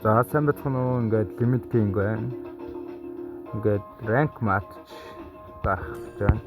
За сайн бацхан уу ингээд лимит кинг байна. Ингээд ранк матч гарах гэж байна.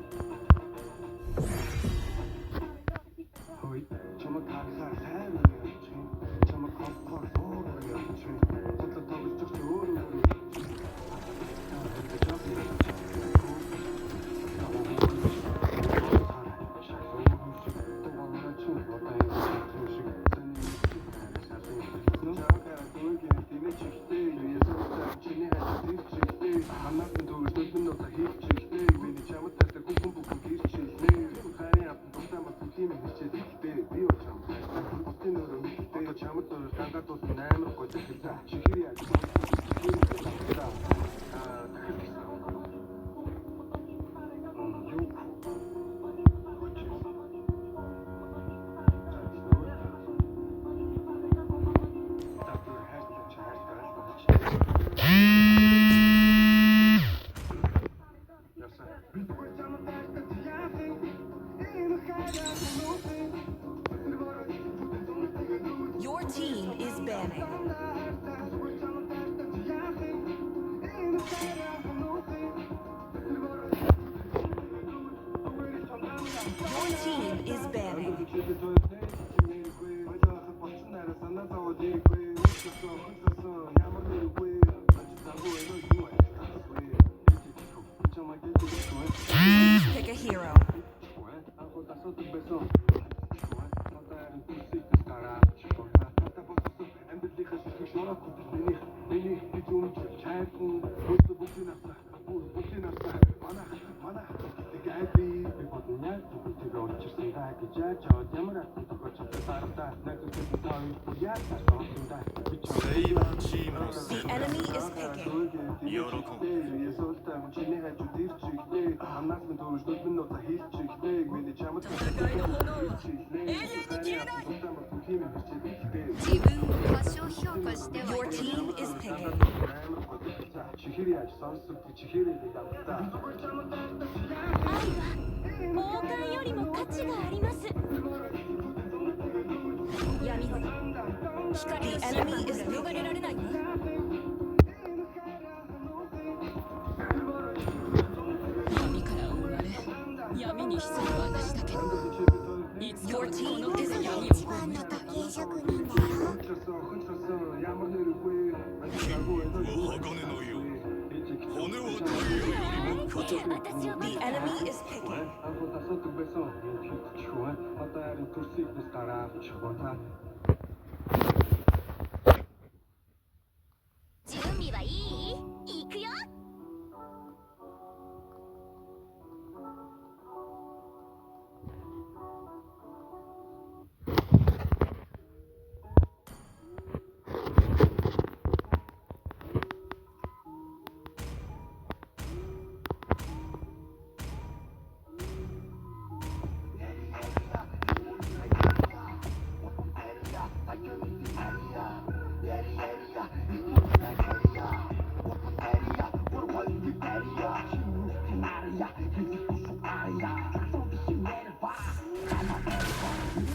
Your team is banning. Your team is banning. Pick a hero. The enemy is picking. Your team is picking. The enemy is Your team is The enemy is picking.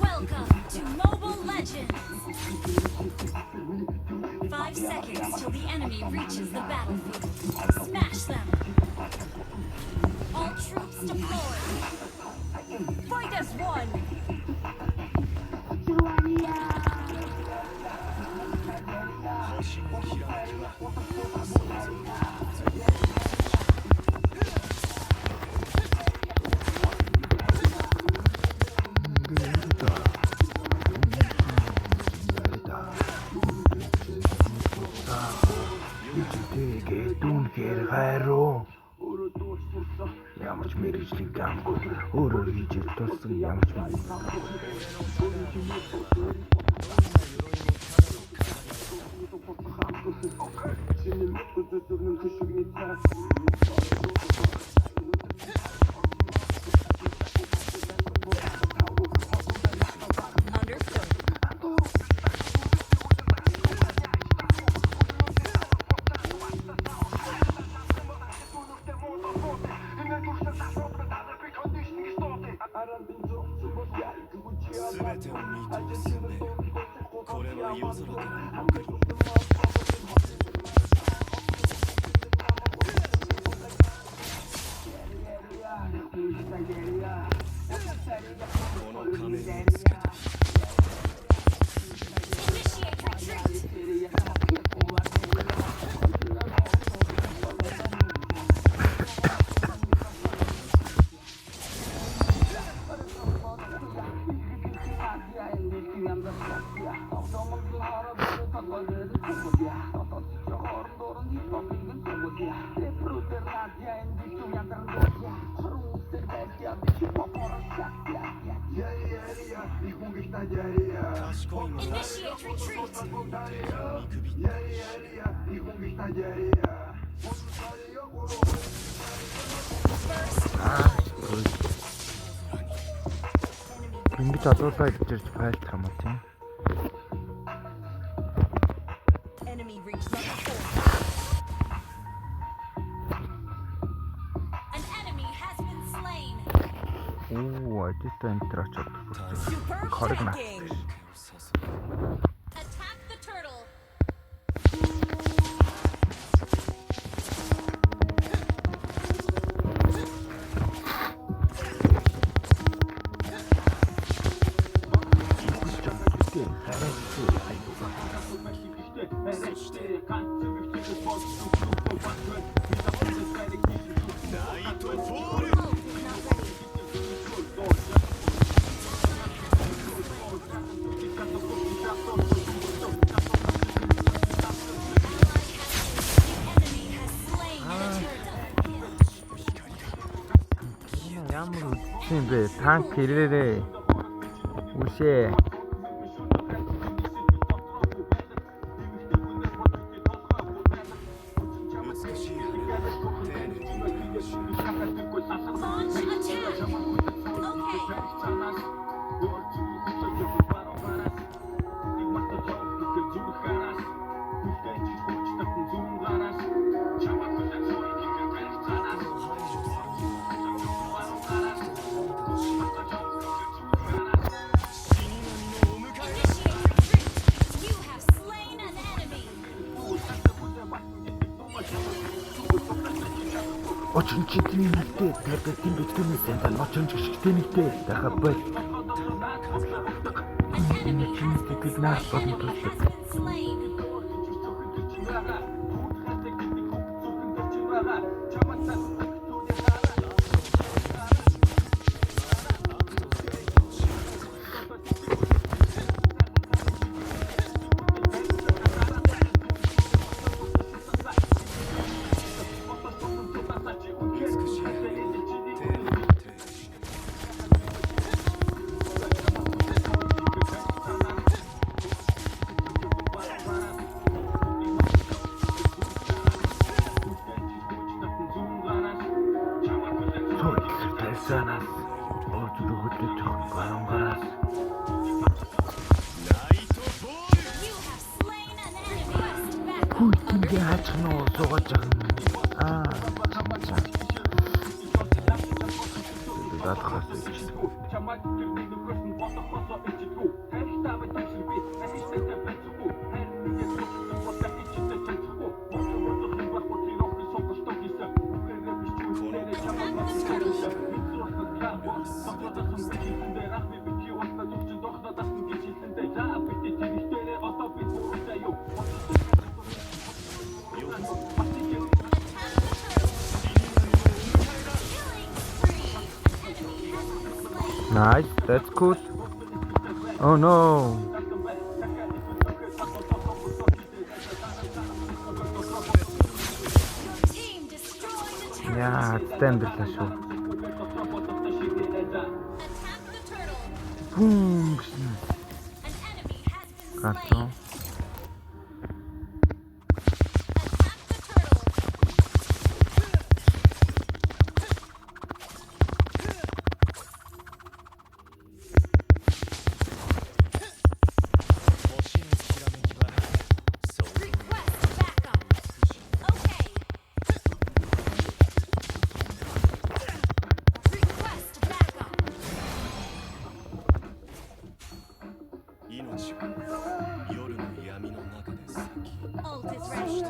Welcome to Mobile Legends. 5 seconds till the enemy reaches the battlefield. Smash them. All troops deployed. Fight as one. Ямарч мэрэгжлийн гамгүй өөрөө хийж тулсан ямарч Understood. Initiate retreat. Ингэж одоолаа ирж байлдах юм уу тийм. Enemy reached level 4. An enemy has been slain. Ажитай энтер очоод Superb хориг наа. attacking. Attack the turtle. Ямар үгүй бэ? Танк ирээрээ. Үшээ. Launch attack. Okay. Initiate retreat. You have slain an enemy. Очинчидний нэгтэй таргатын битгүүнээс энэ очинч гიშгтэй нэгтэй дахабай. An enemy has been Бид slain. наас An болно enemy гэж. has been slain. Тайсанаас өөдрөө хөдлөж гарангараас You have slain an enemy. Back хүй тийгээ хаачих нь суугаж байгаа юм. Даадахаас Nice, that's cool. Oh no. team destroyed the turret. Яа, тэмдэрлээ шүү. Attack the turtle. Бум гэсэн. An enemy has been Гатуу. slain. Attack the turtle. Request backup. Okay. Request backup. Ult is ready.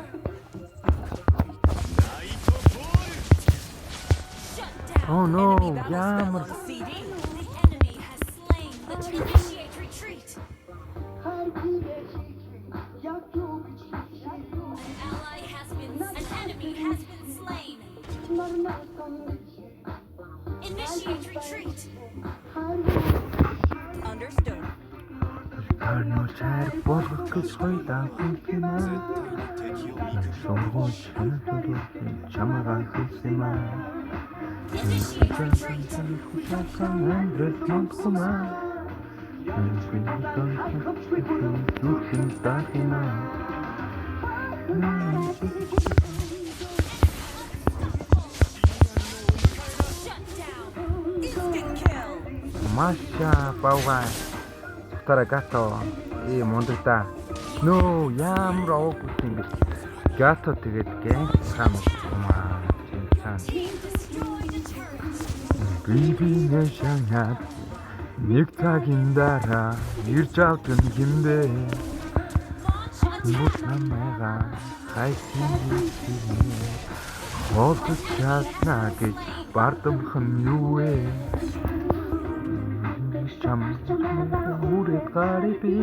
Shut down. Oh no, Enemy battle spell ямар on CD. The enemy has slain the initiate retreat. An ally has been. An enemy has been slain. Initiate retreat. Understood. Арно чар болгох гэж хоёлаа хүлэмээ. Сургууль хандлуу чамаагаа хүсэмээ. Маша бауга тарагато мондогта нөө ямар овог юм бэ? Гато тэгээд гэнг сам маа цаан биби нэшанят нэг цагийн дараа ирж авсан гинбэ нүд намайга хайсан хоолж чадна гэж бардамхан юу вэ? Мурит гариби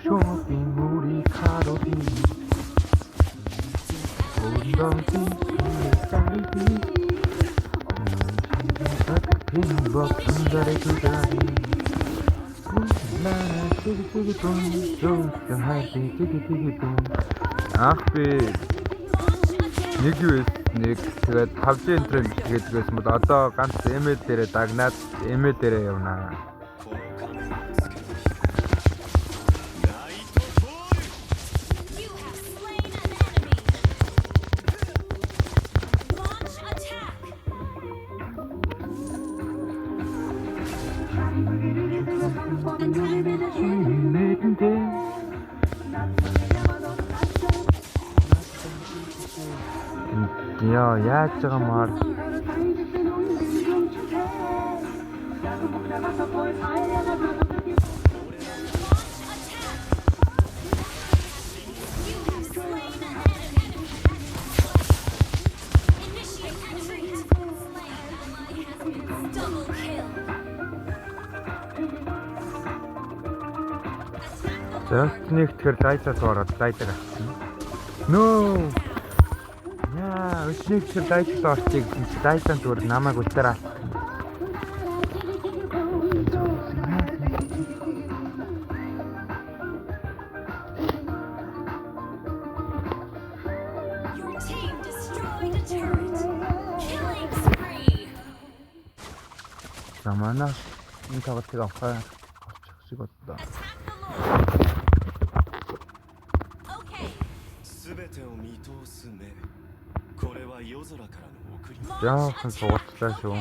шопинг мурит хароби ондонти гариби пин боксандаре тудари нана тиги тун жон хайти тиги тун ахби нэг юу нэг тэгээд 5G интернет тэгээд байсан бол одоо ганц эмэл дээрээ дагнаад эмэл дээрээ явна. Яа, яаж байгаа маар Зөстнийг тэгэхээр дайцаас ороод дайдаг авчихсан. Нөө. Яа, өчнийг тэр дайцаас орчих гэсэн чи дайцан зүгээр намайг үлдээр авчихсан. Замана энэ тоглолтыг авах шиг бодлоо. Яахан суучлаа шүү.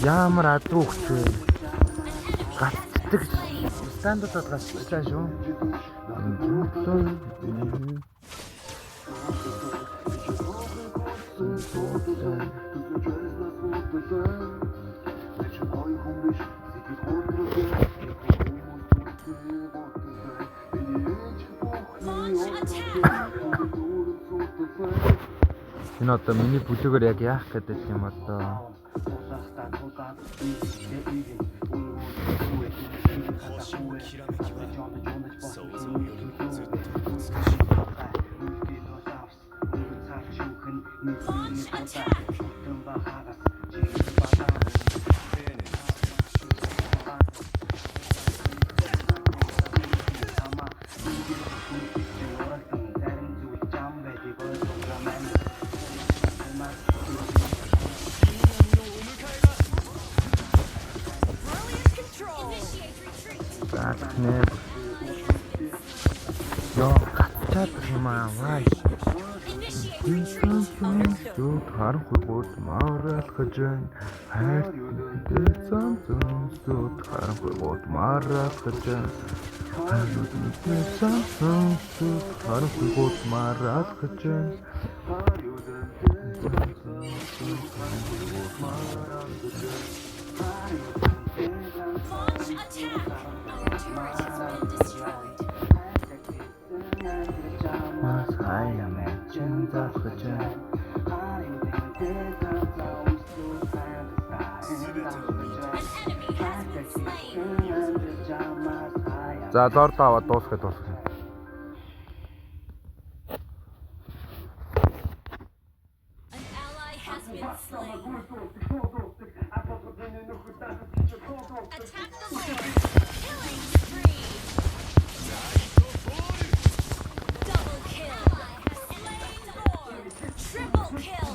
Ямар адуугч вэ? Гацдаг стандартад гацчихлаа шүү. Энэ одоо миний бүлэгээр яг яах гэдэг юм одоо. Yo, гацчаад юм аа. Вай. Юу харахгүй гот мараалхаж байна. Хайр зам харахгүй гот мараалхаж байна. Харахгүй гот мараалхаж байна. Launch attack! Our turret has been destroyed. За зор даваа дуусгах дуусгах. An ally has been slain. Attack the land. Killing spree. Double kill. Slain or triple kill.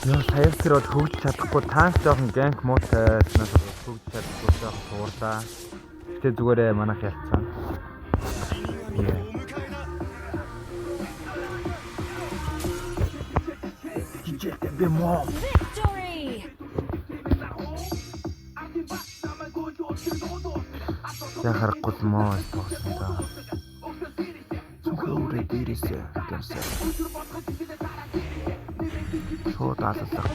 Яа, сая тэр бол хөгж чадахгүй танк жоохон гэнк муутай байснаас хөгж чадахгүй жоохон суурлаа. Гэтэ зүгээрээ манайх ялцсан. Би моо. Victory! Я харахгүй моо тоосон та. Сүхүүрээ дээрээсээ гэрсээ. Шууд алалах.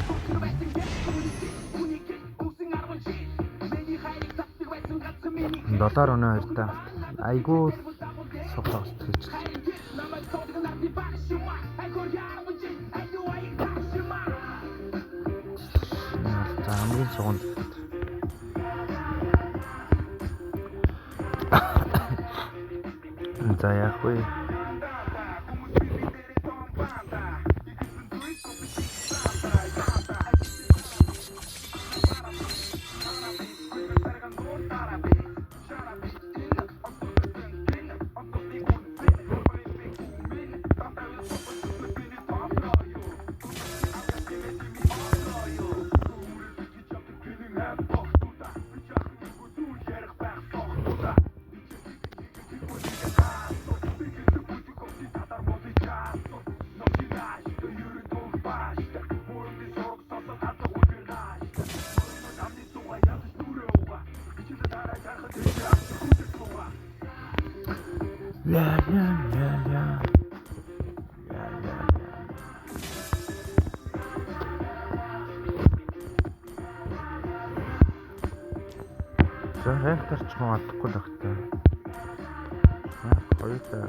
$1 өнөө хоёртаа айгуу суглах гэж. За хамгийн суганд. За яах вэ? Ля. За хэнтерч магадгүй л багтаа. Хоёртаа.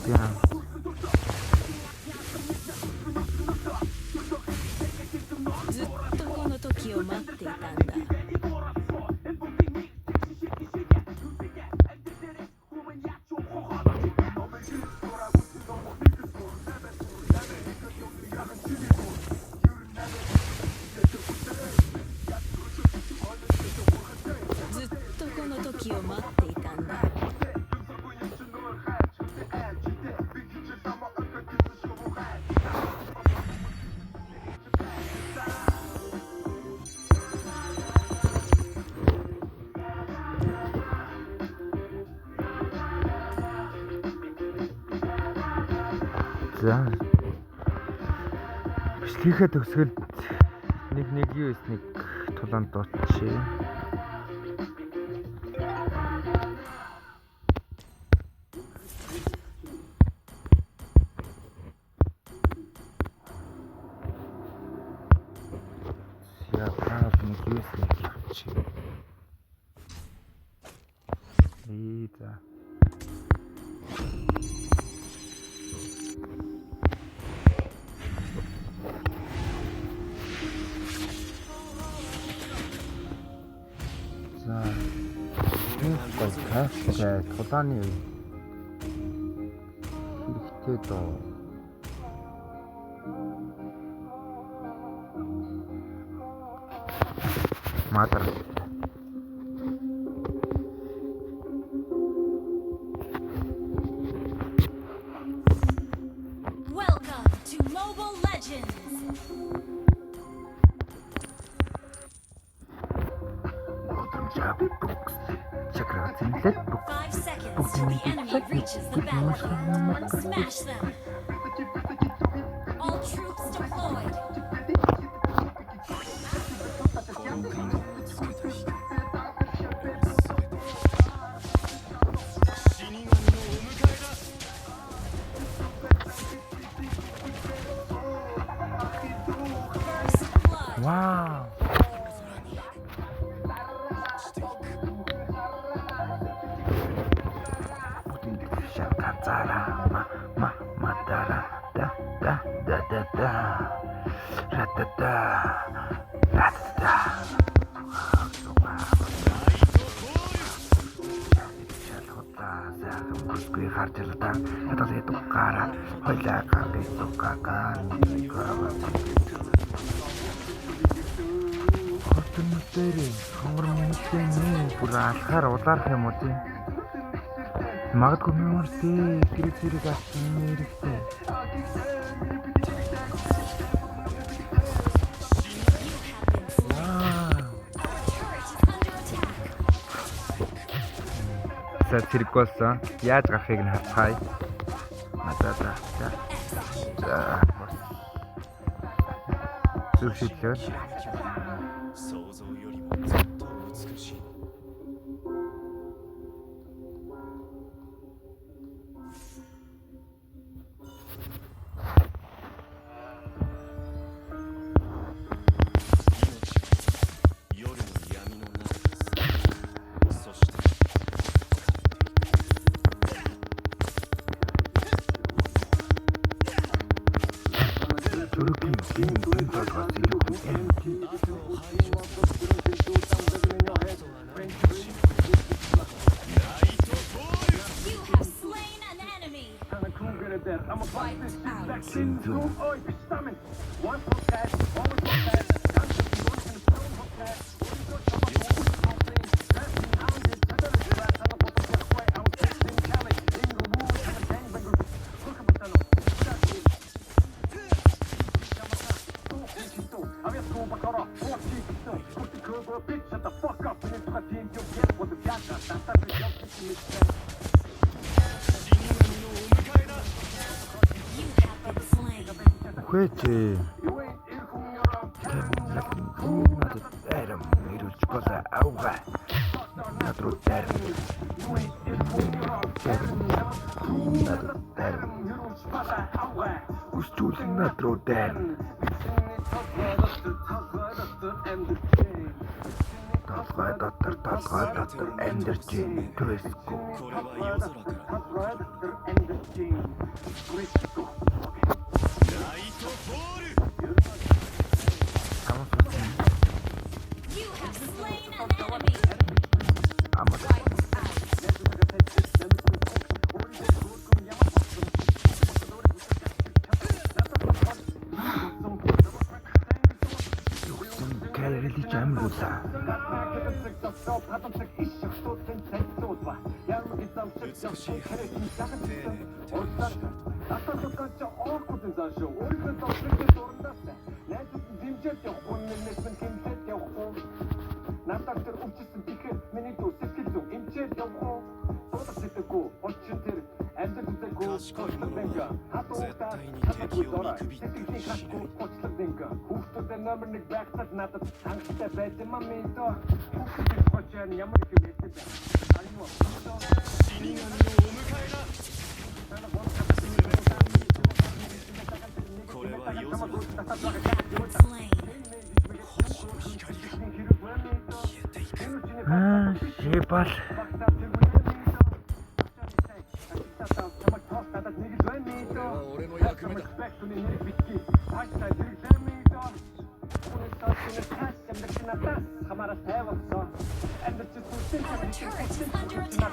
Yeah. За. Бичлэгээ төгсгөл нэг юу эс нэг тулаанд дуучээ. За. За. Тэгэхээр тулааны хэрэгтэй доо. Матер. Welcome to Mobile Legends. Чакрат зинлээд 5 seconds till the enemy reaches the battlefield. Smash them. All troops deployed. First blood. Вау. Шатацара матара да ратата Гүсгүй харж ялтаа ятал ятуккара хойлаа гаргай суккагаан хотын дээр хомор минутын бүр алхаар улаарх юм уу тийм магадгүй мөртэй гэрэг авсан нэрхтэй зэрэг болсон. Яаж гарахыг нь харцгаая. За. Зүгшийлээ. 想像よりもずっと美しい。 You have slain an enemy. Wiped out. You have been slain. Хөөе. Надад эрэм ирүүлж болоо авга. Надруу дээр. Надад дээр. Устул надруу дээр. Талгай дотор эндэрч төсгөө. これは夜空からライトフォール You have slain an enemy. Амад. Wiped out. Калрили жамруула. 美しい羽丁寧に手をし 賢い者は絶対に敵を見くびったりしない 死神のお迎えだ これは夜空から You have been slain. 星の光が消えていく Шибал. Our turret is under attack.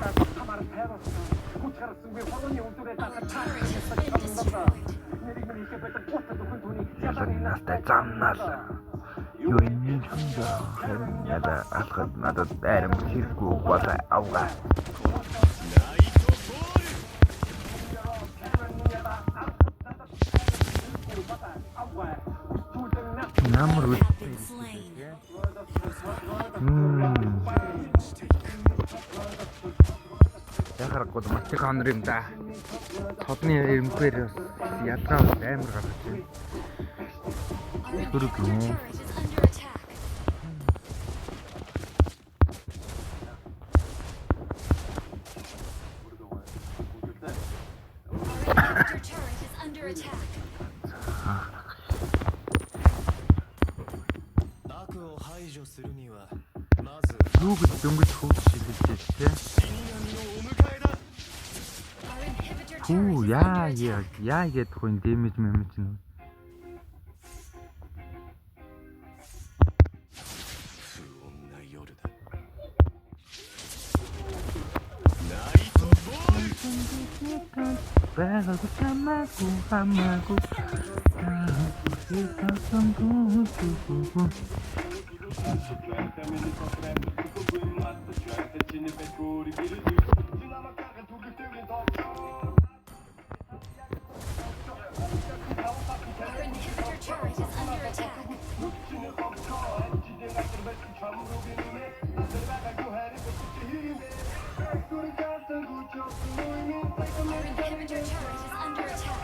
Настай замнал. Юу юм хинжээ. Надад алхад надад байрам хэрэггүй болоо авгаа. Ямар үл. Been slain. Яхарахгүй матик хонор юм да. Тодны эмгээр ялгаа амар гаргаж байна. Хөрөг юм. Turret is under attack. Our turret is under attack. 悪を排除するにはまず Юу гэж дөнгөж хөөж шилжиж те. 死神のお迎えだ Our inhibitor turret Хүү is яа under attack. яа гэдэг хүн дэмэж мэмэж нөө. 不穏な夜だナイトボール Bago samaku hamaku. Kita sanggup tubuhku. Our inhibitor turret is under attack. Our inhibitor turret is under attack.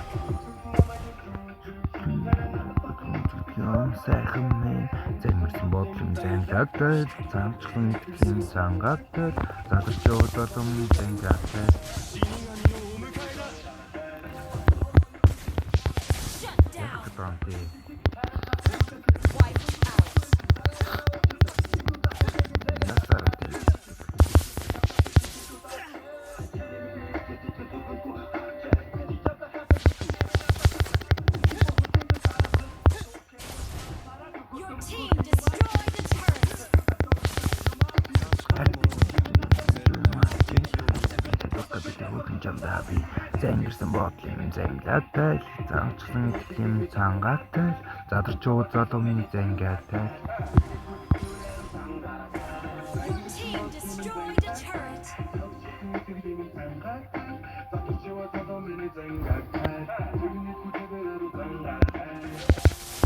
Юм сайхан минь зэмэрсэн бодлын зангаатай цаамчлан итгэлийн цангаатай задарч удалм зангаатай. 死神のお迎えだ Shut down. Гэнтэй. Wipe out. Ясартай. Your team destroyed the turret. Зангирсан бодлын зангаатай цаамчлан итгэлийн цангаатай задарч удалм зангаатай. Your team destroyed a turret. ナイ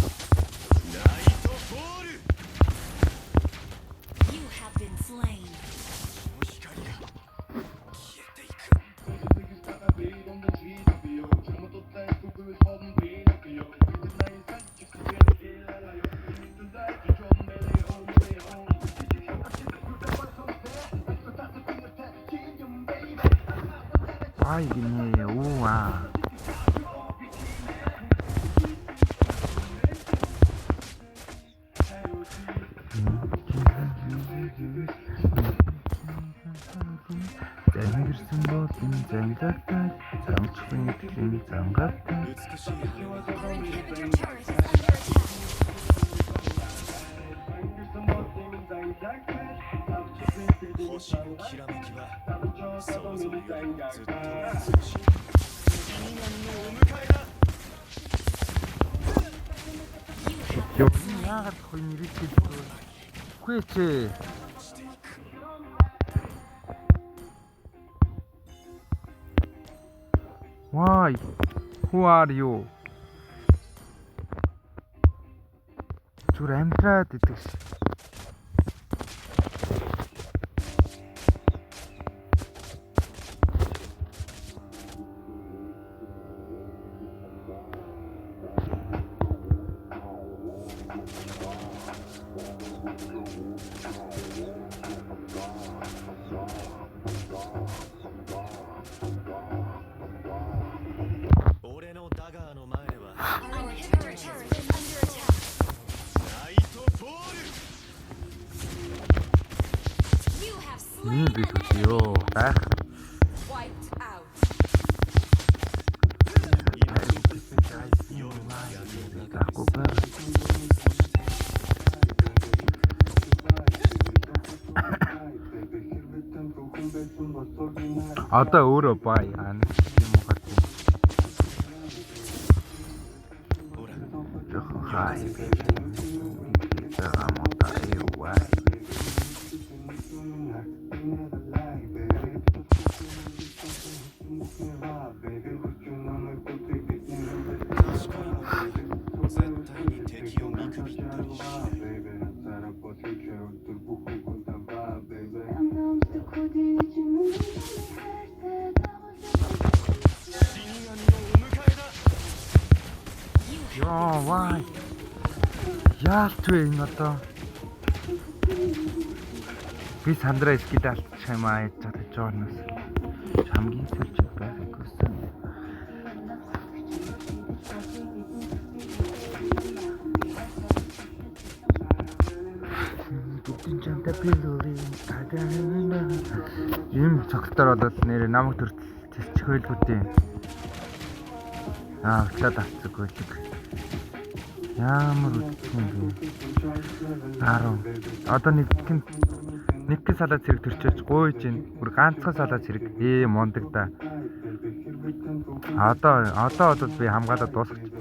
トボール You have been slain. 光が消えていく Ай гинэ уу. Зангирсан бодлын зангаатай цаамчлан итгэлийн цангаатай. 美しい羽は Our inhibitor turret is under attack. 星のきらめきは想像よりずっと美しい死神のお迎えだ You have Ёп яагаад хойно ирээдгүй. Үгүй ээ. Why? Who are you? Зүр амтраад идэх ш.俺のダガーの前は our inhibitor turret is under attack. ナイトボール You have Ийм slain биш an үү ёо. enemy. Гайх. Wiped out. Одоо өөрөө бай яана юм уу гэдэг. Хай. Амата юуа. Яа, вай. Яалт вэ энэ одоо. Би сандраа скид алдчих юм аа яаж чадах жоонос. Хамгийн сэлж байх гэсэн. Тэнцэнтэй билүүри тагаана. Ийм цогцолтоор болоод нэр намайг төрчих хөлгүүдээ. Утлаад авцгүй л. Ямар үтсэн бэ? 10. Одоо нэг салаад зэрэг төрчөөж гуйж ин. Бүр ганцхан салаад зэрэг мундаг да. Одоо би хамгаалаад дуусгач.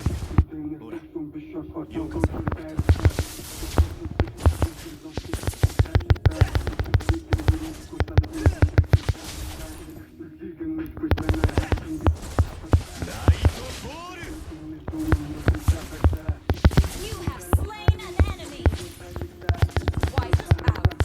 You have slain an enemy. Wipe out.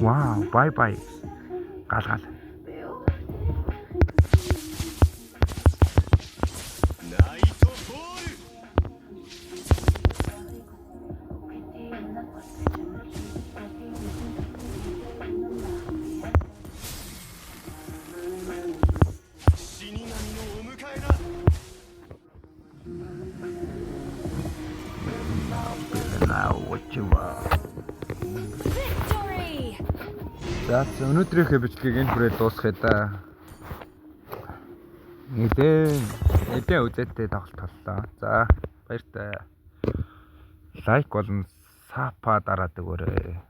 Wow, bye bye. Гал. Victory! За өнөөдрийнхөө бичлэгийг энэ хүрээ дуусгая да. Эдээ үзээдтэй тоглолт боллоо. За баяртай. Лайк болон сапа дараад өгөөрэй.